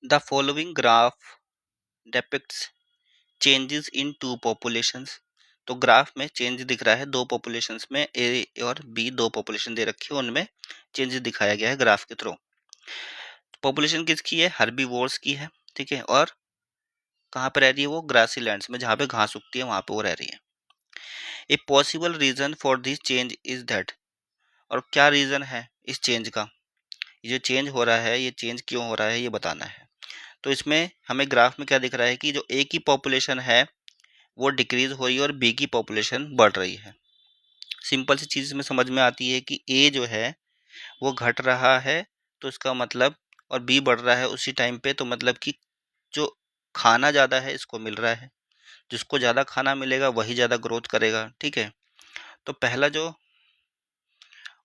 The following graph depicts changes in two populations. तो graph में change दिख रहा है दो पॉपुलेशंस में, ए और बी दो पॉपुलेशन दे रखी है, उनमें चेंजेस दिखाया गया है ग्राफ के थ्रू। पॉपुलेशन किसकी है? हर्बीवोर्स की है, ठीक है। और कहाँ पे रह रही है वो? ग्रासी लैंड्स में, जहाँ पे घास उगती है वहाँ पे वो रह रही है। A possible reason for this change is that, और क्या रीजन है इस चेंज का? ये जो चेंज हो रहा है, ये चेंज क्यों हो रहा है, ये बताना है। तो इसमें हमें ग्राफ में क्या दिख रहा है कि जो ए की पॉपुलेशन है वो डिक्रीज हो रही है और बी की पॉपुलेशन बढ़ रही है। सिंपल सी चीज़ इसमें समझ में आती है कि ए जो है वो घट रहा है, तो इसका मतलब, और बी बढ़ रहा है उसी टाइम पे, तो मतलब कि जो खाना ज़्यादा है इसको मिल रहा है, जिसको ज़्यादा खाना मिलेगा वही ज़्यादा ग्रोथ करेगा, ठीक है। तो पहला जो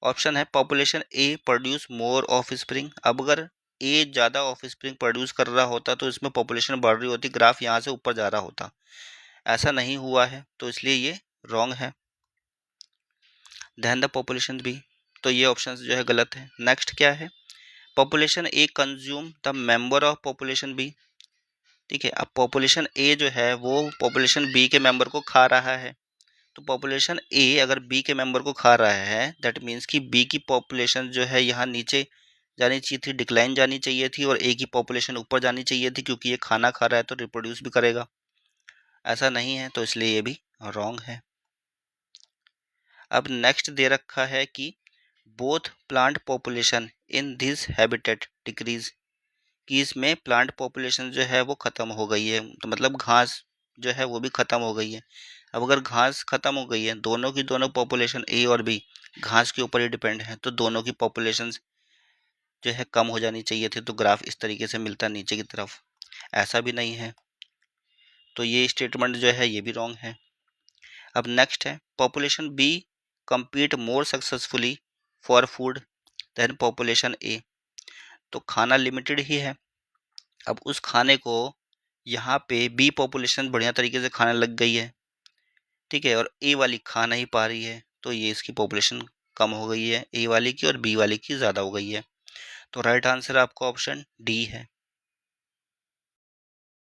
ऑप्शन है, population A produce more of spring. अब अगर ए ज़्यादा ऑफ स्प्रिंग प्रोड्यूस कर रहा होता तो इसमें पॉपुलेशन बढ़ रही होती, ग्राफ यहाँ से ऊपर जा रहा होता। ऐसा नहीं हुआ है, तो इसलिए ये रॉन्ग है। देन द पॉपुलेशन बी, तो ये ऑप्शन जो है गलत है। नेक्स्ट क्या है? Population A consume the member of population B, ठीक है। अब पॉपुलेशन ए जो है वो पॉपुलेशन बी के मेंबर को खा रहा है। तो पॉपुलेशन ए अगर बी के मेंबर को खा रहा है, दैट मीन्स कि बी की पॉपुलेशन जो है यहाँ नीचे जानी चाहिए थी, डिक्लाइन जानी चाहिए थी, और ए की पॉपुलेशन ऊपर जानी चाहिए थी, क्योंकि ये खाना खा रहा है तो रिप्रोड्यूस भी करेगा। ऐसा नहीं है, तो इसलिए ये भी रॉन्ग है। अब नेक्स्ट दे रखा है कि both plant population in this habitat decrease, कि इसमें प्लांट पॉपुलेशन जो है वो ख़त्म हो गई है, तो मतलब घास जो है वो भी ख़त्म हो गई है। अब अगर घास ख़त्म हो गई है, दोनों की दोनों पॉपुलेशन ए और बी घास के ऊपर ही डिपेंड है, तो दोनों की पॉपुलेशन जो है कम हो जानी चाहिए थी, तो ग्राफ इस तरीके से मिलता नीचे की तरफ। ऐसा भी नहीं है, तो ये स्टेटमेंट जो है ये भी रॉन्ग है। अब नेक्स्ट है, population B compete more successfully for food than population A. तो खाना लिमिटेड ही है, अब उस खाने को यहाँ पे बी पॉपुलेशन बढ़िया तरीके से खाने लग गई है, ठीक है, और ए वाली खा नहीं पा रही है, तो ये इसकी पॉपुलेशन कम हो गई है ए वाली की, और बी वाली की ज़्यादा हो गई है। तो राइट आंसर आपका ऑप्शन डी है।